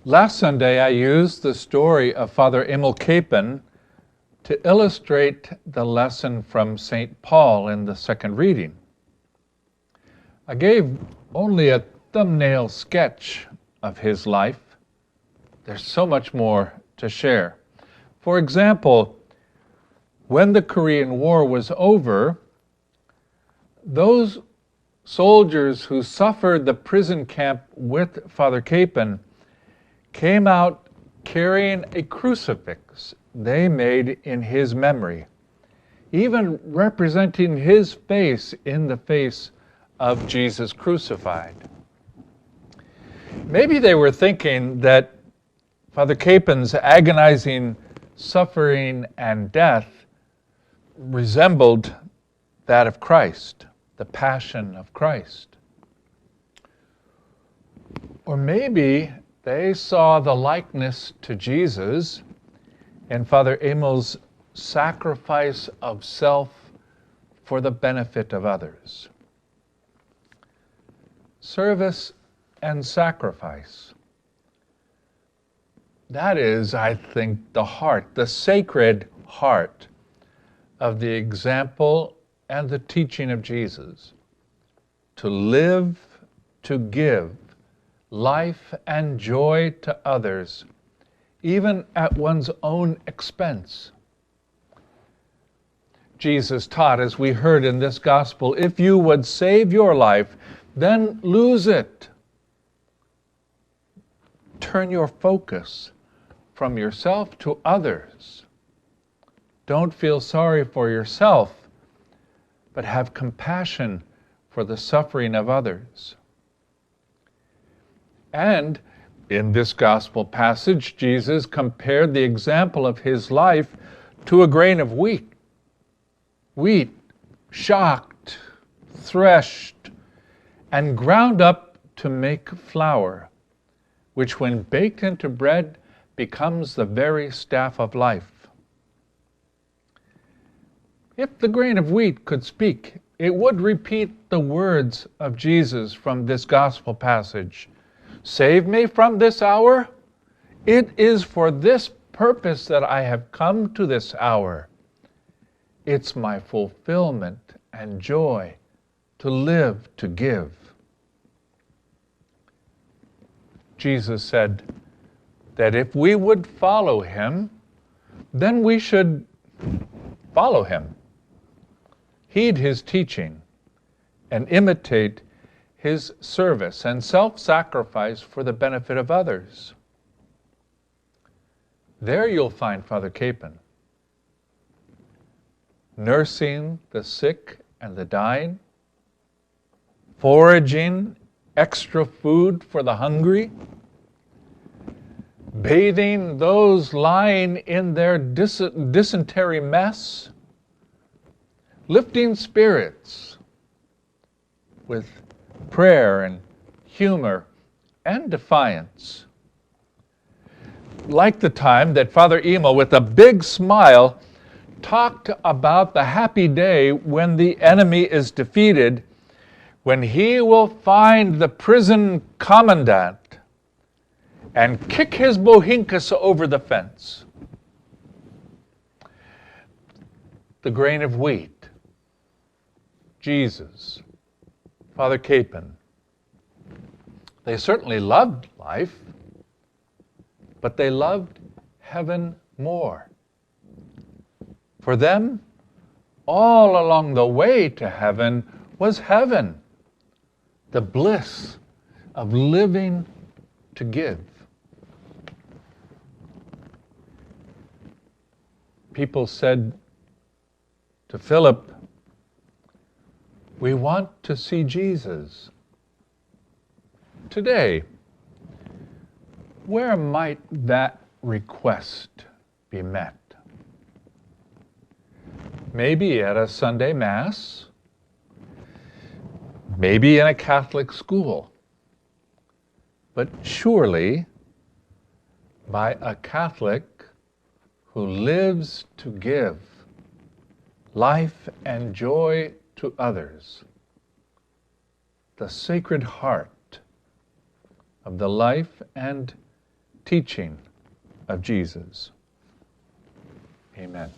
Last Sunday, I used the story of Father Emil Capon to illustrate the lesson from St. Paul in the second reading. I gave only a thumbnail sketch of his life. There's so much more to share. For example, when the Korean War was over, those soldiers who suffered the prison camp with Father Capon came out carrying a crucifix they made in his memory, even representing his face in the face of Jesus crucified. Maybe they were thinking that Father Capon's agonizing suffering and death resembled that of Christ, the passion of Christ. Or maybe they saw the likeness to Jesus in Father Emil's sacrifice of self for the benefit of others. Service and sacrifice. That is, I think, the heart, the sacred heart of the example and the teaching of Jesus. To live, to give life and joy to others, even at one's own expense. Jesus taught, as we heard in this gospel, if you would save your life, then lose it. Turn your focus from yourself to others. Don't feel sorry for yourself, but have compassion for the suffering of others. And in this gospel passage, Jesus compared the example of his life to a grain of wheat. Wheat shocked, threshed, and ground up to make flour, which when baked into bread becomes the very staff of life. If the grain of wheat could speak, it would repeat the words of Jesus from this gospel passage. Save me from this hour. It is for this purpose that I have come to this hour. It's my fulfillment and joy to live, to give. Jesus said that if we would follow him, then we should follow him, heed his teaching, and imitate his service and self-sacrifice for the benefit of others. There you'll find Father Capon, nursing the sick and the dying, foraging extra food for the hungry, bathing those lying in their dysentery mess, lifting spirits with prayer and humor and defiance. Like the time that Father Emil, with a big smile, talked about the happy day when the enemy is defeated, when he will find the prison commandant and kick his bohinkas over the fence. The grain of wheat, Jesus, Father Capon. They certainly loved life, but they loved heaven more. For them, all along the way to heaven was heaven, the bliss of living to give. People said to Philip, we want to see Jesus. Today, where might that request be met? Maybe at a Sunday Mass, maybe in a Catholic school, but surely by a Catholic who lives to give life and joy to others. The sacred heart of the life and teaching of Jesus. Amen.